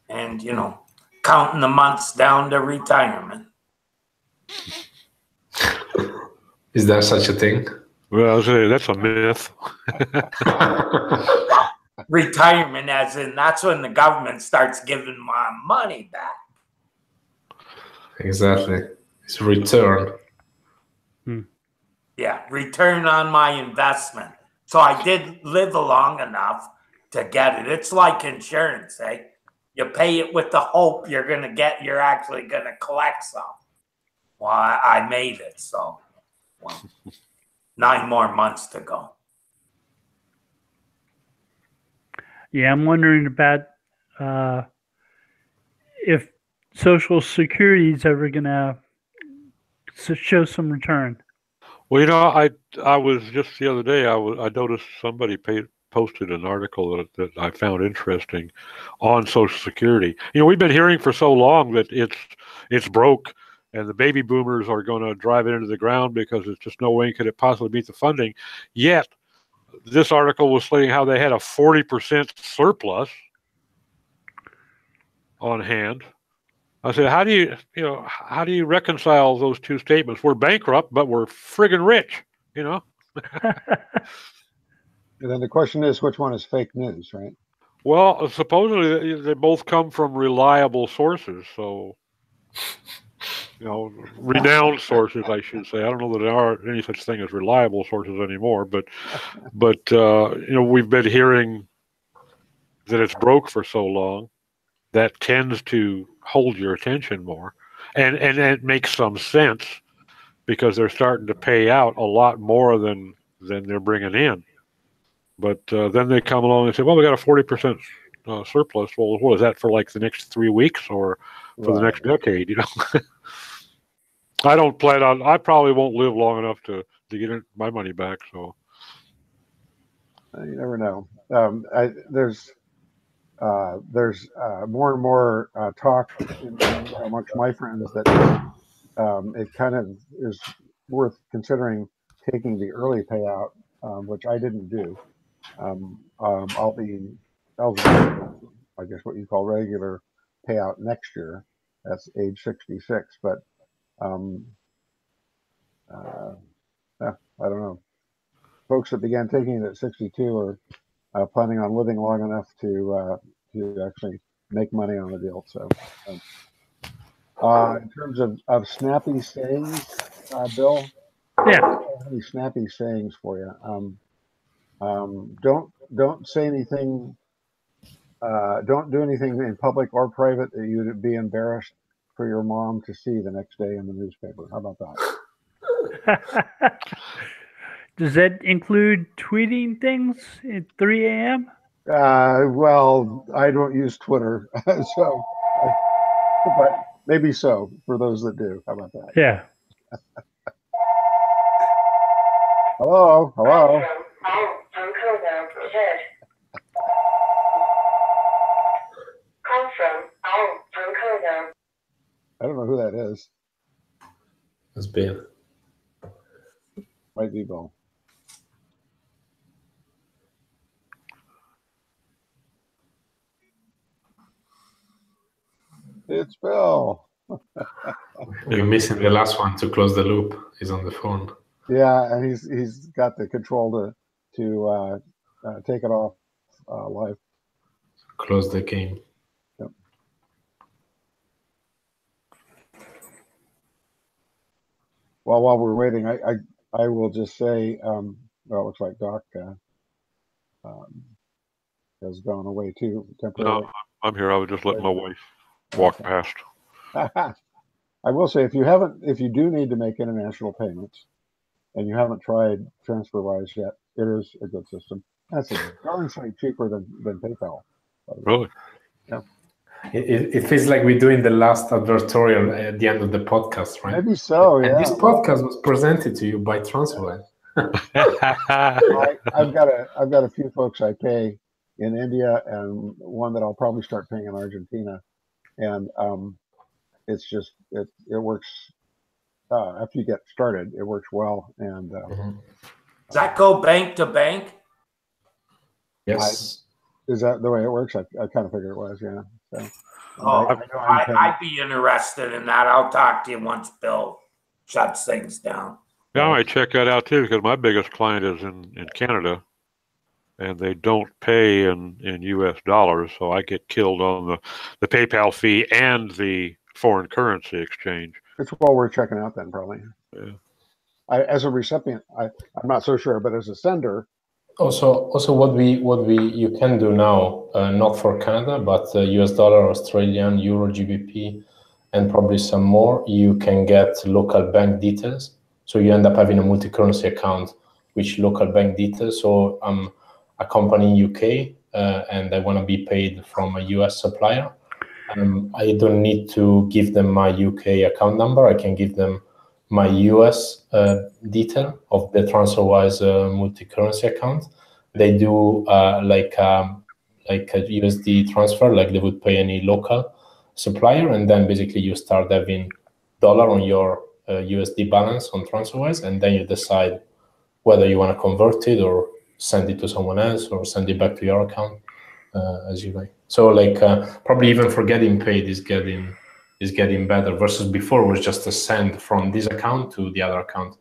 And, counting the months down to retirement. Is there such a thing? Well, that's a myth. Retirement, as in that's when the government starts giving my money back. Exactly. It's return. Yeah, return on my investment. So I did live long enough to get it. It's like insurance, eh? You pay it with the hope you're actually going to collect some. Well, I made it, so 9 more months to go. Yeah, I'm wondering about if Social Security is ever going to show some return. Well, I was just the other day. I noticed somebody posted an article that I found interesting on Social Security. We've been hearing for so long that it's broke, and the baby boomers are going to drive it into the ground because there's just no way could it possibly meet the funding. Yet, this article was stating how they had a 40% surplus on hand. I said, how do you reconcile those two statements? We're bankrupt, but we're friggin' rich, And then the question is, which one is fake news, right? Well, supposedly they both come from reliable sources, so renowned sources, I should say. I don't know that there are any such thing as reliable sources anymore, but we've been hearing that it's broke for so long that tends to hold your attention more, and it makes some sense because they're starting to pay out a lot more than they're bringing in. But then they come along and say, well, we got a 40% surplus. Well, what is that for, like the next 3 weeks or for the next decade? I don't plan on. I probably won't live long enough to get my money back. So you never know. There's more and more talk amongst my friends that it kind of is worth considering taking the early payout, which I didn't do. I'll be eligible, I guess what you call regular payout next year. That's age 66, but yeah, I don't know. Folks that began taking it at 62 are planning on living long enough to actually make money on the deal. So In terms of snappy sayings, Bill, Yeah. I don't have any snappy sayings for you. Don't say anything. Don't do anything in public or private that you'd be embarrassed for your mom to see the next day in the newspaper. How about that? Does that include tweeting things at 3 a.m.? Well, I don't use Twitter, so, but maybe so for those that do. How about that? Yeah. Hello, hello. I don't know who that is. It's Bill. Might be Bill. It's Bill. You're missing the last one to close the loop. He's on the phone. Yeah, and he's got the control to take it off live. Close the game. Yep. Well, while we're waiting, I will just say, well, it looks like Doc has gone away too temporarily. No, I'm here. I was just letting my wife walk past. I will say, if you do need to make international payments, and you haven't tried TransferWise yet, it is a good system. That's a darn sight cheaper than PayPal. Really? Yeah. It feels like we're doing the last advertorial at the end of the podcast, right? Maybe so. And yeah. this podcast was presented to you by TransferWise. I've got a few folks I pay in India, and one that I'll probably start paying in Argentina, and it's just it works. After you get started, it works well. And Does that go bank to bank? Yes. Is that the way it works? I kind of figured it was. Yeah. So, I'd be interested in that. I'll talk to you once Bill shuts things down. Yeah, I might check that out too, because my biggest client is in Canada, and they don't pay in U.S. dollars, so I get killed on the PayPal fee and the foreign currency exchange. it's well worth checking out then, probably. Yeah. As a recipient, I'm not so sure, but as a sender. Also, what you can do now, not for Canada, but US dollar, Australian, Euro, GBP, and probably some more, you can get local bank details. So you end up having a multi-currency account with local bank details. So I'm a company in UK, and I want to be paid from a US supplier. I don't need to give them my UK account number. I can give them my US detail of the TransferWise multi-currency account. They do like a USD transfer, like they would pay any local supplier, and then basically you start having dollar on your USD balance on TransferWise, and then you decide whether you want to convert it or send it to someone else or send it back to your account as you like. So like probably even for getting paid is getting better versus before it was just a send from this account to the other account.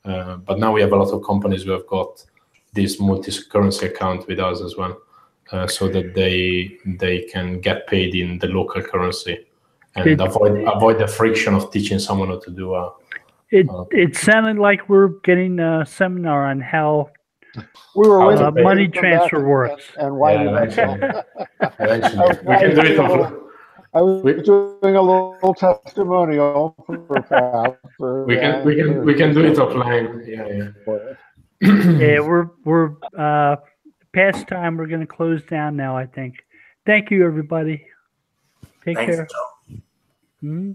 But now we have a lot of companies who have got this multi-currency account with us as well, so that they can get paid in the local currency and avoid the friction of teaching someone how to do it sounded like we're getting a seminar on how money transfer works and why we eventually. we can do it offline. I was doing a little testimonial for we can do it offline. Yeah. Yeah, we're past time. We're going to close down now, I think. Thank you, everybody. Take care. Thanks, Joe. Mm-hmm.